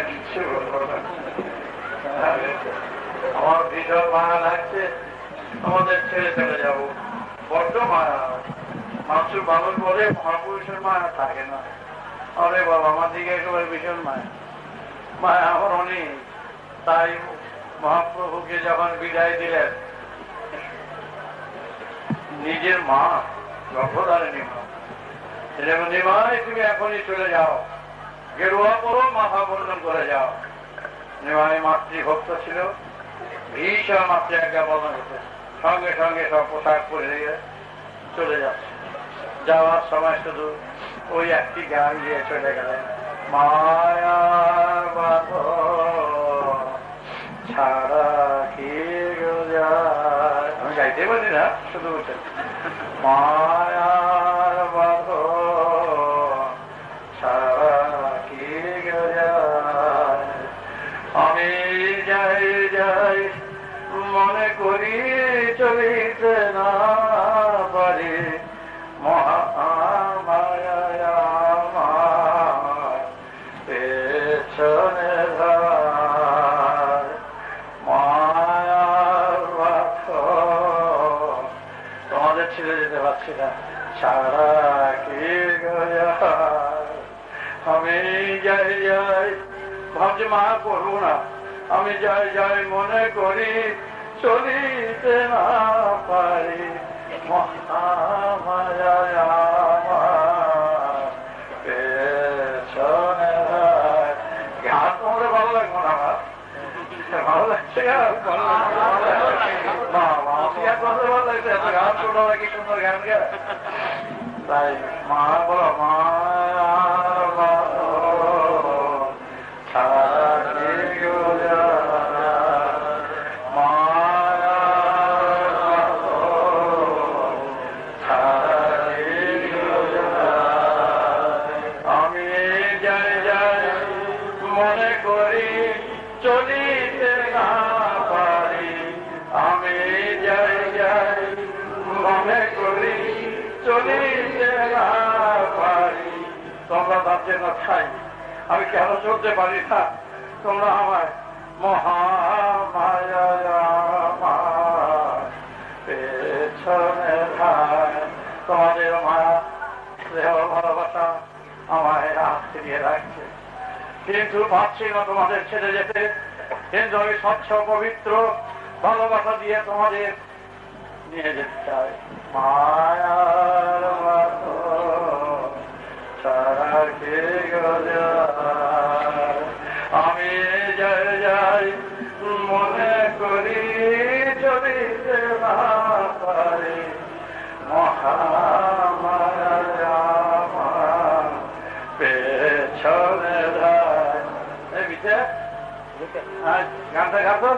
কিচ্ছু বলবো না। আমার ভীষণ মায়া লাগছে, আমাদের ছেড়ে চলে যাব, বড্ড মায়া। মানুষের মানুষ বলে মহাপুরুষের মায়া থাকে না। আরে বাবা, আমার দিকে একেবারে ভীষণ মায়া, মায়া আমার অনেক। তাই মহাপ্রভুকে যখন বিদায় দিলেন, নিজের মা, গর্ভধারিণী মা, নিমাই তুমি এখনই চলে যাও, গেরুয়া পরো, মাথা বন্ধন করে যাও। নিমাই মাতৃভক্ত ছিল, ভীষণ মাতৃজ্ঞা পালন হতো, সঙ্গে সঙ্গে সব পোশাক পরে চলে যাচ্ছে। যাওয়ার সময় শুধু ওই একটি গান দিয়ে চলে গেলেন, মায়ার বাঁধন ছাড়া কি যায়। আমি গাইতে পারি না, শুধু বলছেন মায়ার বাঁধন ছাড়া কি যায়। আমি যাই যাই মনে করি চলিতে না পারি, মহামায়া আমার পেছনে ধার। মায়ার বাঁধন তোমাদের ছেড়ে যেতে পারছি না, ছাড়া কি যায়। আমি যাই যাই ভাবছি মা করবো না, আমি যাই যাই মনে করি চলিতে না পারি, মহামায়া আমার পেছনে ধার। গান তোমাদের ভালো লাগবে না? আমার ভালো লাগছে, ভালো লাগছে, এত গান শোনা কি সুন্দর গান গায়। তাই মা বলো, মায়ার বাঁধন ছাড়া কি যায়। মায়ার বাঁধন ছাড়া কি যায়। আমি যাই যাই মনে করি চলিতে না পারি, আমি যাই যাই মনে করি চলিতে না পারি। তোমরা ভাবছে না খাই আমি কেন চলতে পারি না, তোমরা আমায় মহামায়া আমার পেছনে ধার। তোমাদের মায়া দেহ ভালোবাসা আমায় আশ্রিয়ে রাখছে, কিন্তু ভাবছি না তোমাদের ছেড়ে যেতে। কিন্তু আমি স্বচ্ছ পবিত্র ভালোবাসা দিয়ে তোমাদের নিয়ে যেতে চাই। মায়ার বাঁধন ছাড়া কি যায়। আমি যাই যাই মনে করি চলিতে না পারি, মহামায়া আমার পেছনে ধার। এই মিঠে গানটা গাতো,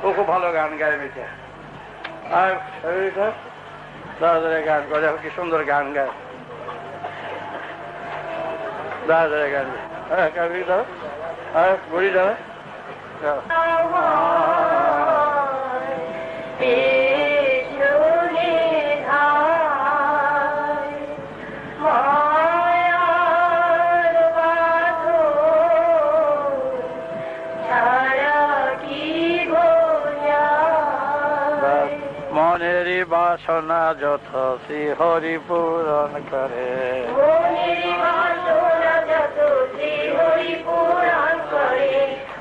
ও খুব ভালো গান গায় মিঠে। দাদা গান করে, কি সুন্দর গান গায় দাদা গান। কাবি দাও, গড়ি দাও। মনেরই বাসনা যত শ্রী হরি পূরণ করে, মনেরই বাসনা যত শ্রী হরি পূরণ করে,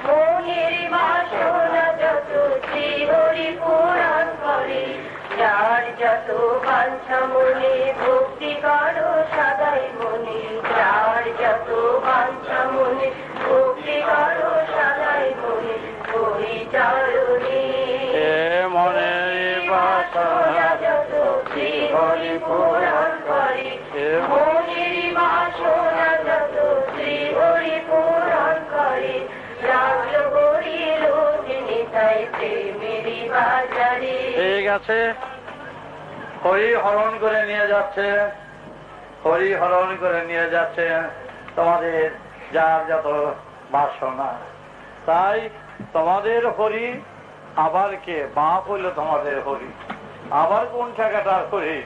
মনেরই বাসনা যত শ্রী হরি পূরণ করে। যার যত বাঞ্ছা মনে ভক্তি করো সদাই মনে, যার যত বাঞ্ছা মনে ভক্তি করো সদাই মনে, হরি চরণে মনেরই বাসনা যত শ্রী হরি পূরণ করে, মনেরই বাসনা যত শ্রী হরি পূরণ করে। লাগলো হরি লোক নিতাই প্রেমেরই বাজারে। ঠিক আছে, হরি হরণ করে নিয়ে যাচ্ছে, হরি হরণ করে নিয়ে যাচ্ছে তোমাদের যার যত বাসনা। তাই তোমাদের হরি আবার কে বাপ হইল তোমাদের হরি, আবার কোন ঠেকাটার হরি।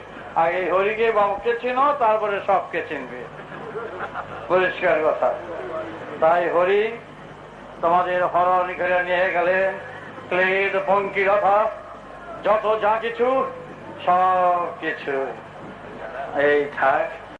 আগে হরিকে বাপকে চিনো, তারপরে সবকে চিনবে, পরিষ্কার কথা। তাই হরি তোমাদের হরণ করে নিয়ে গেলেন ক্লেদ পঙ্কিলতা, যত যা কিছু সব কিছু এই থাক।